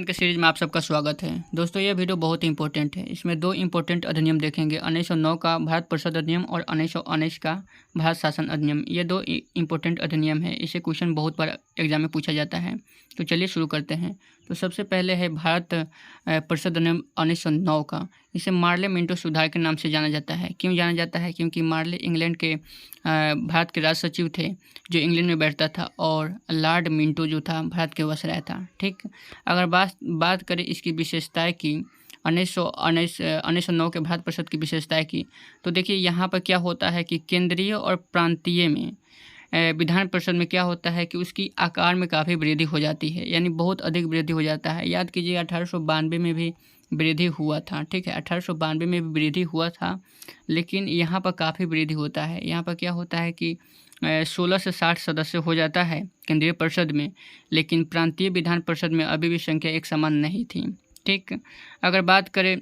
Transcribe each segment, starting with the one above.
के सीरीज में आप सबका स्वागत है। दोस्तों, यह वीडियो बहुत ही इंपॉर्टेंट है। इसमें दो इंपॉर्टेंट अधिनियम देखेंगे, 1909 का भारत परिषद अधिनियम और 1919 का भारत शासन अधिनियम। ये दो इंपॉर्टेंट अधिनियम है। इसे क्वेश्चन बहुत बार एग्जाम में पूछा जाता है। तो चलिए शुरू करते हैं। तो सबसे पहले है भारत परिषद अधिनियम 1909 का। इसे मार्ले मिंटो सुधार के नाम से जाना जाता है। क्यों जाना जाता है? क्योंकि मार्ले इंग्लैंड के भारत के राज सचिव थे, जो इंग्लैंड में बैठता था, और लॉर्ड मिंटो जो था भारत के वायसराय था। ठीक। अगर बात करें इसकी विशेषताएं की, 1909 के भारत परिषद की विशेषताएं की, तो देखिए यहाँ पर क्या होता है कि केंद्रीय और प्रांतीय में विधान परिषद में क्या होता है कि उसकी आकार में काफ़ी वृद्धि हो जाती है, यानी बहुत अधिक वृद्धि हो जाता है। याद कीजिए 1892 में भी वृद्धि हुआ था। ठीक है, 1892 में भी वृद्धि हुआ था, लेकिन यहाँ पर काफ़ी वृद्धि होता है। यहाँ पर क्या होता है कि 16 से 60 सदस्य हो जाता है केंद्रीय परिषद में, लेकिन प्रांतीय विधान परिषद में अभी भी संख्या एक समान नहीं थी। ठीक। अगर बात करें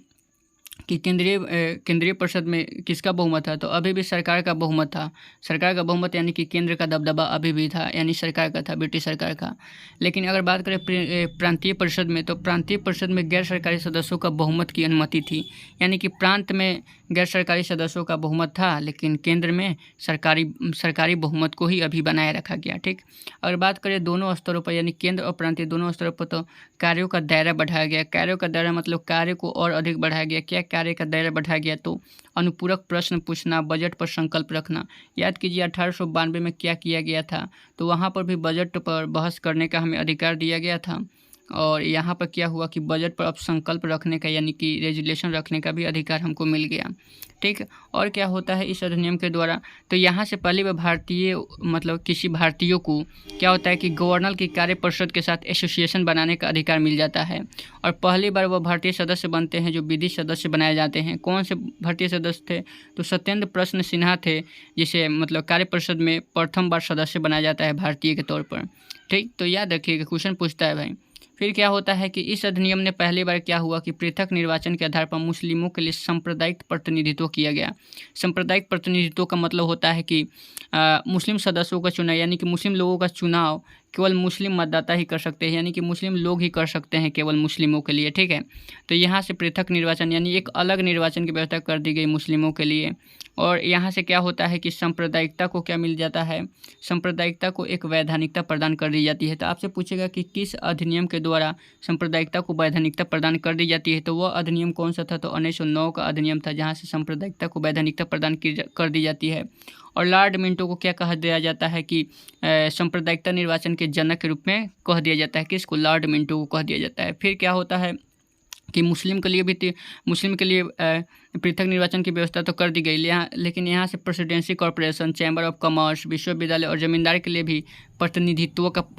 कि केंद्रीय परिषद में किसका बहुमत था, तो अभी भी सरकार का बहुमत था। सरकार का बहुमत यानी कि केंद्र का दबदबा अभी भी था, यानी सरकार का था, ब्रिटिश सरकार का। लेकिन अगर बात करें प्रांतीय परिषद में, तो प्रांतीय परिषद में गैर सरकारी सदस्यों का बहुमत की अनुमति थी। यानी कि प्रांत में गैर सरकारी सदस्यों का बहुमत था, लेकिन केंद्र में सरकारी बहुमत को ही अभी बनाए रखा गया। ठीक। अगर बात करें दोनों स्तरों पर, यानी केंद्र और प्रांतीय दोनों स्तरों पर, तो कार्यों का दायरा बढ़ाया गया। कार्यों का दायरा मतलब कार्य को और अधिक बढ़ाया गया। क्या कार्य का दायरा बढ़ाया गया? तो अनुपूरक प्रश्न पूछना, बजट पर संकल्प रखना। याद कीजिए 1892 में क्या किया गया था, तो वहाँ पर भी बजट पर बहस करने का हमें अधिकार दिया गया था। और यहाँ पर क्या हुआ कि बजट पर अब संकल्प रखने का, यानी कि रेजुलेशन रखने का भी अधिकार हमको मिल गया। ठीक। और क्या होता है इस अधिनियम के द्वारा, तो यहाँ से पहली बार किसी भारतीयों को क्या होता है कि गवर्नर की कार्य परिषद के साथ एसोसिएशन बनाने का अधिकार मिल जाता है। और पहली बार वह भारतीय सदस्य बनते हैं जो विधि सदस्य बनाए जाते हैं। कौन से भारतीय सदस्य थे? तो सत्येंद्र प्रसन्न सिन्हा थे, जिसे कार्य परिषद में प्रथम बार सदस्य बनाया जाता है भारतीय के तौर पर। ठीक। तो याद रखिएगा, क्वेश्चन पूछता है भाई। फिर क्या होता है कि इस अधिनियम ने पहली बार क्या हुआ कि पृथक निर्वाचन के आधार पर मुस्लिमों के लिए सांप्रदायिक प्रतिनिधित्व किया गया। सांप्रदायिक प्रतिनिधित्व का मतलब होता है कि मुस्लिम सदस्यों का चुनाव, यानी कि मुस्लिम लोगों का चुनाव केवल मुस्लिम मतदाता ही कर सकते हैं, यानी कि मुस्लिम लोग ही कर सकते हैं, केवल मुस्लिमों के लिए। ठीक है। तो यहाँ से पृथक निर्वाचन, यानी एक अलग निर्वाचन की व्यवस्था कर दी गई मुस्लिमों के लिए। और यहाँ से क्या होता है कि सांप्रदायिकता को क्या मिल जाता है? सांप्रदायिकता को एक वैधानिकता प्रदान कर दी जाती है। तो आपसे पूछेगा कि किस अधिनियम के द्वारा सांप्रदायिकता को वैधानिकता प्रदान कर दी जाती है, तो वह अधिनियम कौन सा था? तो 1909 का अधिनियम था, जहाँ से सांप्रदायिकता को वैधानिकता प्रदान कर दी जाती है। और लॉर्ड मिंटो को क्या कहा दिया जाता है कि सांप्रदायिकता निर्वाचन के जनक के रूप में कह दिया जाता है। किसको? लॉर्ड मिंटो को कह दिया जाता है। फिर क्या होता है कि मुस्लिम के लिए पृथक निर्वाचन की व्यवस्था तो कर दी गई, लेकिन यहाँ से presidency corporation, chamber of commerce, विश्वविद्यालय और जमींदार के लिए भी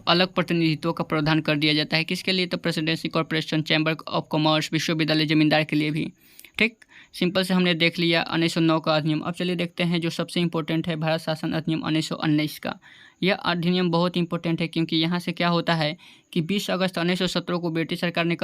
अलग प्रतिनिधित्व का प्रावधान कर दिया जाता है। किसके लिए? तो presidency corporation, chamber of commerce, विश्वविद्यालय, जमींदार के लिए भी। ठीक। सिंपल से हमने देख लिया 1909 का अधिनियम। अब चलिए देखते हैं जो सबसे इंपॉर्टेंट है, भारत शासन अधिनियम 1919 का। यह अधिनियम बहुत इंपॉर्टेंट है, क्योंकि यहाँ से क्या होता है कि 20 अगस्त 1917 को ब्रिटिश सरकार ने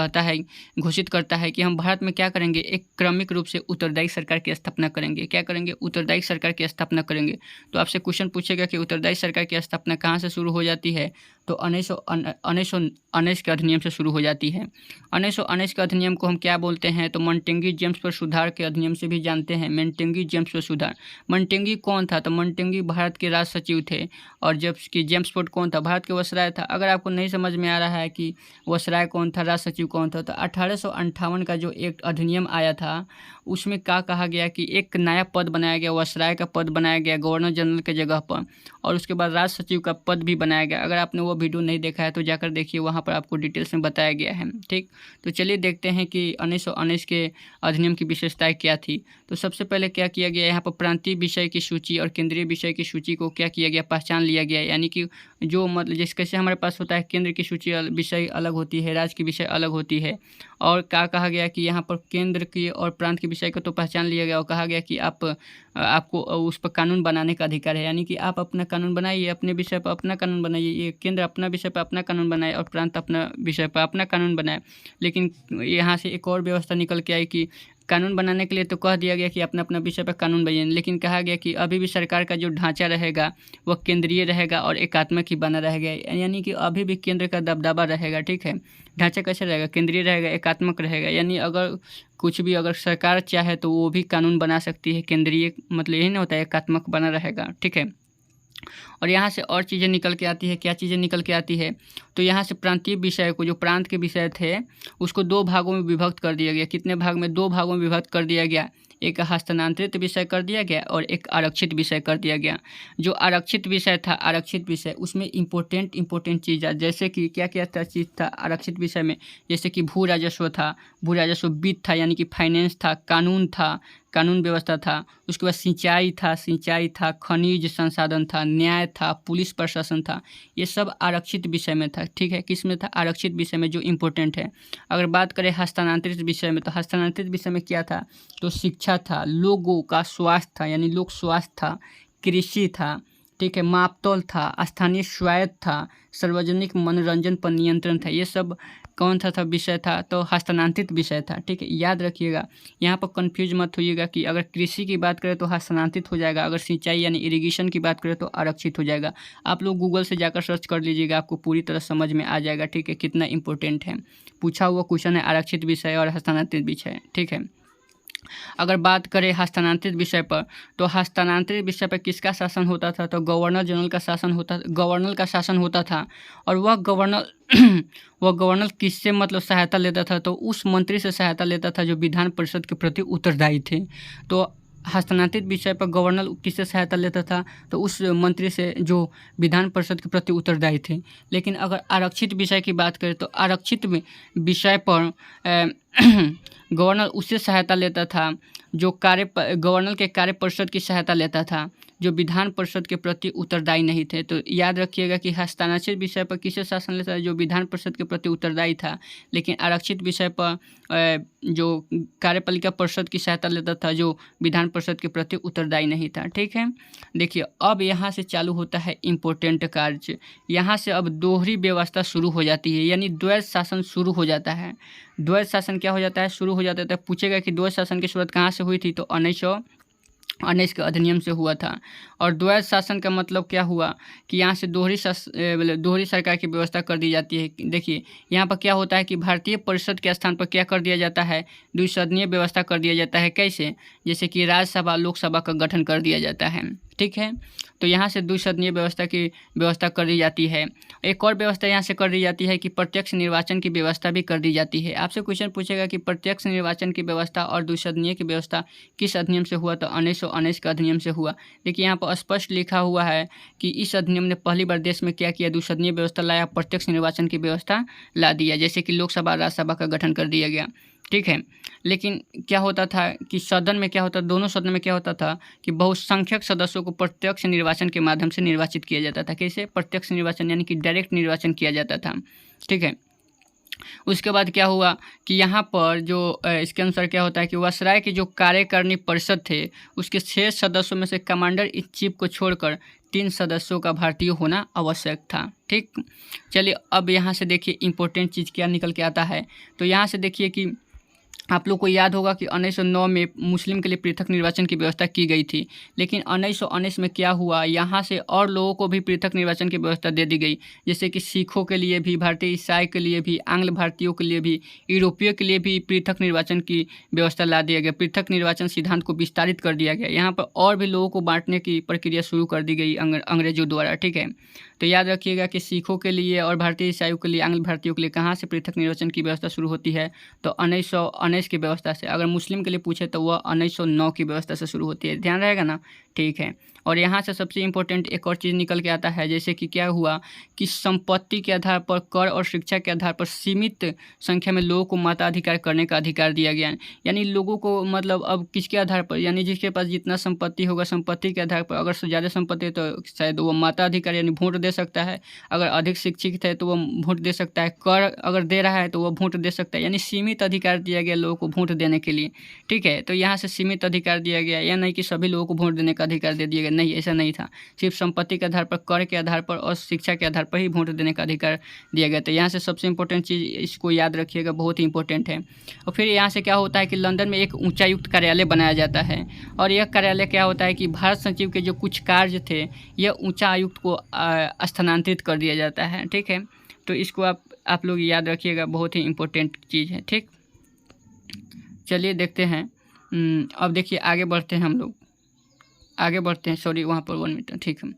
घोषित करता है कि हम भारत में क्या करेंगे, एक क्रमिक रूप से उत्तरदायी सरकार की स्थापना करेंगे। क्या करेंगे? उत्तरदायी सरकार की स्थापना करेंगे। तो आपसे क्वेश्चन पूछेगा कि उत्तरदायी सरकार की स्थापना कहाँ से शुरू हो जाती है, तो 1919 के अधिनियम से शुरू हो जाती है। 1919 के अधिनियम को हम क्या बोलते हैं, तो मॉन्टेग्यू जेम्स पर सुधार के अधिनियम से भी जानते हैं। मॉन्टेग्यू जेम्स पर सुधार। मॉन्टेग्यू कौन था? तो मॉन्टेग्यू भारत के राज सचिव थे, और जबकि जेम्सफोर्ड कौन था? भारत के वायसराय था। अगर आपको नहीं समझ में आ रहा है कि वायसराय कौन था, राज सचिव कौन था, तो 1858 का जो एक अधिनियम आया था, उसमें क्या कहा गया कि एक नया पद बनाया गया, वायसराय का पद बनाया गया गवर्नर जनरल के जगह पर, और उसके बाद राज सचिव का पद भी बनाया गया। अगर आपने वो वीडियो नहीं देखा है तो जाकर देखिए, वहाँ पर आपको डिटेल्स में बताया गया है। ठीक। तो चलिए देखते हैं कि 1919 के अधिनियम की विशेषताएं क्या थी। तो सबसे पहले क्या किया गया, यहाँ पर प्रांतीय विषय की सूची और केंद्रीय विषय की सूची को क्या किया गया, पहचान लिया गया। यानी कि जो कैसे हमारे पास होता है, केंद्र की सूची विषय अलग होती है, राज्य की विषय अलग होती है। और क्या कहा गया कि यहाँ पर केंद्र की और प्रांत के विषय को तो पहचान लिया गया, और कहा गया कि आपको उस पर कानून बनाने का अधिकार है। यानी कि आप अपना कानून बनाइए, अपने विषय पर अपना कानून बनाइए। ये केंद्र अपना विषय पर अपना कानून बनाए और प्रांत अपना विषय पर अपना कानून बनाए। लेकिन यहाँ से एक और व्यवस्था निकल के आई कि कानून बनाने के लिए तो कह दिया गया कि अपना अपना विषय पर कानून बनिए, लेकिन कहा गया कि अभी भी सरकार का जो ढांचा रहेगा वह केंद्रीय रहेगा और एकात्मक ही बना रहेगा, यानी कि अभी भी केंद्र का दबदबा रहेगा। ठीक है, ढांचा कैसे रहेगा? केंद्रीय रहेगा, एकात्मक रहेगा, यानी अगर कुछ भी अगर सरकार चाहे तो वो भी कानून बना सकती है। केंद्रीय मतलब यही नहीं होता है, एकात्मक बना रहेगा। ठीक है, और यहाँ से और चीज़ें निकल के आती है। क्या चीज़ें निकल के आती है? तो यहाँ से प्रांतीय विषय को, जो प्रांत के विषय थे, उसको 2 भागों में विभक्त कर दिया गया। कितने भाग में? 2 भागों में विभक्त कर दिया गया। एक हस्तांतरित विषय कर दिया गया और एक आरक्षित विषय कर दिया गया। जो आरक्षित विषय था, आरक्षित विषय, उसमें इम्पोर्टेंट चीज़ है, जैसे कि क्या क्या चीज़ था आरक्षित विषय में? जैसे कि भू राजस्व था, भू राजस्व, वित्त था यानी कि फाइनेंस था, कानून था, कानून व्यवस्था था, उसके बाद सिंचाई था, खनिज संसाधन था, न्याय था, पुलिस प्रशासन था। ये सब आरक्षित विषय में था। ठीक है, किस में था? आरक्षित विषय में, जो इम्पोर्टेंट है। अगर बात करें हस्तांतरित विषय में, तो हस्तांतरित विषय में क्या था? तो शिक्षा था, लोगों का स्वास्थ्य था यानी लोक स्वास्थ्य था, कृषि था, ठीक है, मापतौल था, स्थानीय स्वायत्त था, सार्वजनिक मनोरंजन पर नियंत्रण था। ये सब कौन था विषय था? तो हस्तांतरित विषय था। ठीक है, याद रखिएगा, यहाँ पर कंफ्यूज मत होइएगा कि अगर कृषि की बात करें तो हस्तांतरित हो जाएगा, अगर सिंचाई यानी इरिगेशन की बात करें तो आरक्षित हो जाएगा। आप लोग गूगल से जाकर सर्च कर लीजिएगा, आपको पूरी तरह समझ में आ जाएगा। ठीक है, कितना इंपॉर्टेंट है, पूछा हुआ क्वेश्चन है आरक्षित विषय और हस्तांतरित विषय। ठीक है, अगर बात करें हस्तांतरित विषय पर, तो हस्तांतरित विषय पर किसका शासन होता था? तो गवर्नर जनरल का शासन होता था। और वह गवर्नर किससे मतलब सहायता लेता था? तो उस मंत्री से सहायता लेता था जो विधान परिषद के प्रति उत्तरदायी थे। तो हस्तांतरित विषय पर गवर्नर किससे सहायता लेता था? तो उस मंत्री से जो विधान परिषद के प्रति उत्तरदायी थे। लेकिन अगर आरक्षित विषय की बात करें तो आरक्षित विषय पर गवर्नर उससे सहायता लेता था जो गवर्नर के कार्य परिषद की सहायता लेता था जो विधान परिषद के प्रति उत्तरदायी नहीं थे। तो याद रखिएगा कि हस्तांतरित विषय पर किसे शासन लेता था? जो विधान परिषद के प्रति उत्तरदायी था। लेकिन आरक्षित विषय पर जो कार्यपालिका परिषद की सहायता लेता था जो विधान परिषद के प्रति उत्तरदायी नहीं था। ठीक है, देखिए अब यहाँ से चालू होता है इम्पोर्टेंट कार्य। यहाँ से अब दोहरी व्यवस्था शुरू हो जाती है, यानी द्वैध शासन शुरू हो जाता है। द्वैध शासन क्या हो जाता है? शुरू हो जाता है। पूछेगा कि द्वैध शासन की शुरुआत कहाँ से हुई थी? तो 1919 के अधिनियम से हुआ था। और द्वैध शासन का मतलब क्या हुआ कि यहाँ से दोहरी सरकार की व्यवस्था कर दी जाती है। देखिए यहाँ पर क्या होता है कि भारतीय परिषद के स्थान पर क्या कर दिया जाता है? द्विसदनीय व्यवस्था कर दिया जाता है। कैसे? जैसे कि राज्यसभा लोकसभा का गठन कर दिया जाता है। ठीक है, तो यहाँ से द्विसदनीय व्यवस्था की व्यवस्था कर दी जाती है। एक और व्यवस्था यहाँ से कर दी जाती है कि प्रत्यक्ष निर्वाचन की व्यवस्था भी कर दी जाती है। आपसे क्वेश्चन पूछेगा कि प्रत्यक्ष निर्वाचन की व्यवस्था और द्विसदनीय की व्यवस्था किस अधिनियम से हुआ? तो 1919 का अधिनियम से हुआ। देखिए यहाँ पर स्पष्ट लिखा हुआ है कि इस अधिनियम ने पहली बार देश में क्या किया? द्विसदनीय व्यवस्था लाया, प्रत्यक्ष निर्वाचन की व्यवस्था ला दिया, जैसे कि लोकसभा राज्यसभा का गठन कर दिया गया। ठीक है, लेकिन क्या होता था कि सदन में क्या होता, दोनों सदन में क्या होता था कि बहुसंख्यक सदस्यों को प्रत्यक्ष निर्वाचन के माध्यम से निर्वाचित किया जाता था। कैसे? प्रत्यक्ष निर्वाचन यानी कि डायरेक्ट निर्वाचन किया जाता था। ठीक है, उसके बाद क्या हुआ कि यहाँ पर जो इसके अनुसार क्या होता है कि वायसराय की जो कार्यकारिणी परिषद थे उसके 6 सदस्यों में से कमांडर इन चीफ को छोड़कर 3 सदस्यों का भारतीय होना आवश्यक था। ठीक, चलिए अब यहाँ से देखिए इंपॉर्टेंट चीज़ क्या निकल के आता है। तो यहाँ से देखिए कि आप लोग को याद होगा कि 1909 में मुस्लिम के लिए पृथक निर्वाचन की व्यवस्था की गई थी। लेकिन 1919 में क्या हुआ, यहाँ से और लोगों को भी पृथक निर्वाचन की व्यवस्था दे दी गई, जैसे कि सिखों के लिए भी, भारतीय ईसाई के लिए भी, आंग्ल भारतीयों के लिए भी, यूरोपीय के लिए भी पृथक निर्वाचन की व्यवस्था ला दिया गया। पृथक निर्वाचन सिद्धांत को विस्तारित कर दिया गया। यहाँ पर और भी लोगों को बांटने की प्रक्रिया शुरू कर दी गई अंग्रेजों द्वारा। ठीक है, तो याद रखिएगा कि सिखों के लिए और भारतीय ईसाइयों के लिए, आंग्ल भारतीयों के लिए कहाँ से पृथक निर्वाचन की व्यवस्था शुरू होती है? तो 1919 की व्यवस्था से। अगर मुस्लिम के लिए पूछे तो वह 1909 की व्यवस्था से शुरू होती है। ध्यान रहेगा ना? ठीक है, और यहाँ से सबसे इम्पोर्टेंट एक और चीज़ निकल के आता है, जैसे कि क्या हुआ कि संपत्ति के आधार पर, कर और शिक्षा के आधार पर सीमित संख्या में लोगों को मताधिकार करने का अधिकार दिया गया। यानी लोगों को मतलब अब किसके आधार पर, यानी जिसके पास जितना संपत्ति होगा संपत्ति के आधार पर, अगर ज़्यादा संपत्ति है तो शायद वो मताधिकार यानी वोट दे सकता है, अगर अधिक शिक्षित है तो वो वोट दे सकता है, कर अगर दे रहा है तो वो वोट दे सकता है, यानी सीमित अधिकार दिया गया लोगों को वोट देने के लिए। ठीक है, तो यहाँ से सीमित अधिकार दिया गया, या नहीं कि सभी लोगों को वोट देने का अधिकार दे दिया गया, नहीं, ऐसा नहीं था। सिर्फ संपत्ति के आधार पर, कर के आधार पर और शिक्षा के आधार पर ही वोट देने का अधिकार दिया गया। तो यहाँ से सबसे इंपॉर्टेंट चीज़ इसको याद रखिएगा, बहुत ही इंपॉर्टेंट है। और फिर यहाँ से क्या होता है कि लंदन में एक उच्चायुक्त कार्यालय बनाया जाता है, और यह कार्यालय क्या होता है कि भारत सचिव के जो कुछ कार्य थे यह उच्च आयुक्त को स्थानांतरित कर दिया जाता है। ठीक है, तो इसको आप लोग याद रखिएगा, बहुत ही इम्पोर्टेंट चीज़ है। ठीक, चलिए देखते हैं। अब देखिए आगे बढ़ते हैं, हम लोग आगे बढ़ते हैं। सॉरी, वहाँ पर 1 मिनट। ठीक है,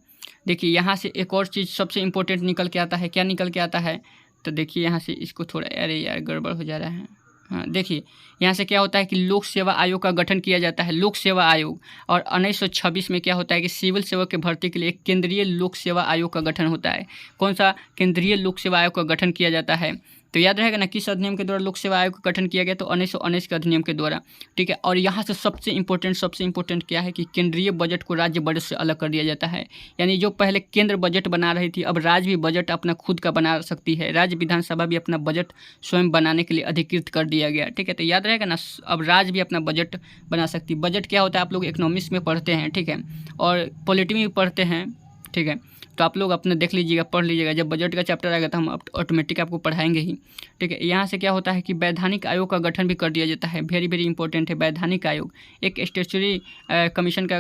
देखिए यहाँ से एक और चीज़ सबसे इम्पोर्टेंट निकल के आता है। क्या निकल के आता है? तो देखिए यहाँ से इसको थोड़ा, अरे यार गड़बड़ हो जा रहा है। हाँ, देखिए यहाँ से क्या होता है कि लोक सेवा आयोग का गठन किया जाता है, लोक सेवा आयोग। और 1926 में क्या होता है कि सिविल सेवा के भर्ती के लिए एक केंद्रीय लोक सेवा आयोग का गठन होता है। कौन सा केंद्रीय लोक सेवा आयोग का गठन किया जाता है? तो याद रहेगा ना, किस अधिनियम के द्वारा लोक सेवा आयोग का गठन किया गया? तो 1919 के अधिनियम के द्वारा। ठीक है, और यहाँ से सबसे इंपॉर्टेंट क्या है कि केंद्रीय बजट को राज्य बजट से अलग कर दिया जाता है। यानी जो पहले केंद्र बजट बना रही थी, अब राज्य भी बजट अपना खुद का बना सकती है। राज्य विधानसभा भी अपना बजट स्वयं बनाने के लिए अधिकृत कर दिया गया। ठीक है, तो याद रहेगा ना, अब राज्य भी अपना बजट बना सकती है। बजट क्या होता है आप लोग इकोनॉमिक्स में पढ़ते हैं, ठीक है, और पॉलिटी में भी पढ़ते हैं। ठीक है, तो आप लोग अपने देख लीजिएगा, पढ़ लीजिएगा। जब बजट का चैप्टर आएगा तो हम ऑटोमेटिक आपको पढ़ाएंगे ही। ठीक है, यहाँ से क्या होता है कि वैधानिक आयोग का गठन भी कर दिया जाता है। वेरी वेरी इंपॉर्टेंट है वैधानिक आयोग। एक स्टैट्यूटरी कमीशन का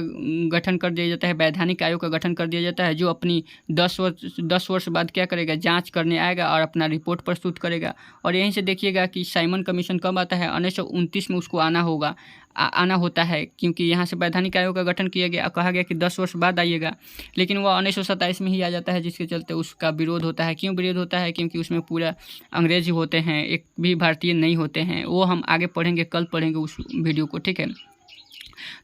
गठन कर दिया जाता है, वैधानिक आयोग का गठन कर दिया जाता है, जो अपनी 10 वर्ष बाद क्या करेगा, जाँच करने आएगा और अपना रिपोर्ट प्रस्तुत करेगा। और यहीं से देखिएगा कि साइमन कमीशन कब आता है? 1929 में उसको आना होता है, क्योंकि यहाँ से वैधानिक आयोग का गठन किया गया, कहा गया कि 10 वर्ष बाद आइएगा, लेकिन वह 1927 में ही आ जाता है, जिसके चलते उसका विरोध होता है। क्यों विरोध होता है? क्योंकि उसमें पूरा अंग्रेज ही होते हैं, एक भी भारतीय नहीं होते हैं। वो हम आगे पढ़ेंगे, कल पढ़ेंगे उस वीडियो को। ठीक है,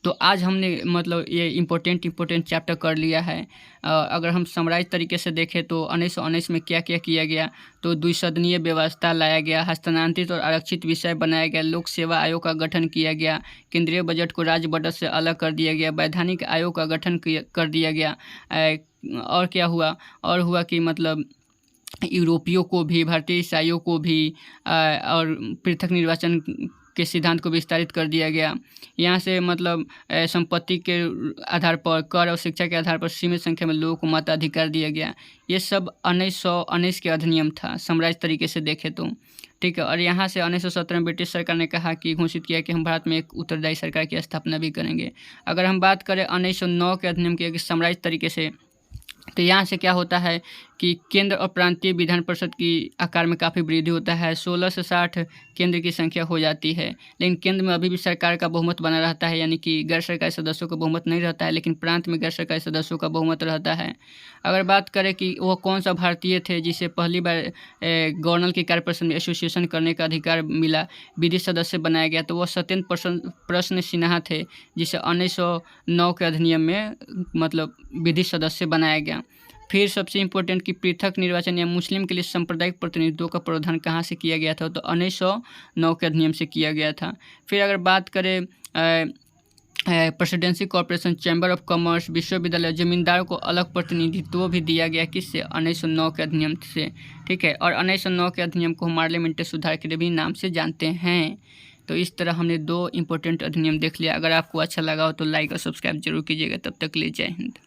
तो आज हमने मतलब ये इम्पोर्टेंट चैप्टर कर लिया है। अगर हम समराइज तरीके से देखें तो 1919 में क्या क्या किया गया, तो द्विसदनीय व्यवस्था लाया गया, हस्तांतरित और आरक्षित विषय बनाया गया, लोक सेवा आयोग का गठन किया गया, केंद्रीय बजट को राज्य बजट से अलग कर दिया गया, वैधानिक आयोग का गठन कर दिया गया। और क्या हुआ? और हुआ कि मतलब यूरोपियों को भी, भारतीय ईसाइयों को भी और पृथक निर्वाचन के सिद्धांत को विस्तारित कर दिया गया। यहाँ से मतलब संपत्ति के आधार पर, कर और शिक्षा के आधार पर सीमित संख्या में लोगों को मताधिकार दिया गया। ये सब 1919 के अधिनियम था, समराइज तरीके से देखें तो। ठीक है, और यहाँ से 1917 में ब्रिटिश सरकार ने कहा कि घोषित किया कि हम भारत में एक उत्तरदायी सरकार की स्थापना भी करेंगे। अगर हम बात करें 1909 के अधिनियम के समराइज तरीके से, तो यहाँ से क्या होता है कि केंद्र और प्रांतीय विधान परिषद की आकार में काफ़ी वृद्धि होता है। 16 से 60 केंद्र की संख्या हो जाती है, लेकिन केंद्र में अभी भी सरकार का बहुमत बना रहता है, यानी कि गैर सरकारी सदस्यों का बहुमत नहीं रहता है, लेकिन प्रांत में गैर सरकारी सदस्यों का बहुमत रहता है। अगर बात करें कि वो कौन सा भारतीय थे जिसे पहली बार गवर्नर की कार्यपरिषद में एसोसिएशन करने का अधिकार मिला, विधि सदस्य बनाया गया, तो वो सत्येंद्र प्रसन्न सिन्हा थे, जिसे 1909 के अधिनियम में मतलब विधि सदस्य बनाया गया। फिर सबसे इम्पोर्टेंट कि पृथक निर्वाचन या मुस्लिम के लिए सांप्रदायिक प्रतिनिधित्व का प्रावधान कहाँ से किया गया था, तो 1909 के अधिनियम से किया गया था। फिर अगर बात करें presidency corporation, chamber of commerce, विश्वविद्यालय, जमींदारों को अलग प्रतिनिधित्व भी दिया गया, किससे? 1909 के अधिनियम से। ठीक है, और 1909 के अधिनियम को हम पार्लियामेंट्री सुधार के भी नाम से जानते हैं। तो इस तरह हमने 2 इम्पोर्टेंट अधिनियम देख लिया। अगर आपको अच्छा लगा हो तो लाइक और सब्सक्राइब जरूर कीजिएगा। तब तक के लिए जय हिंद।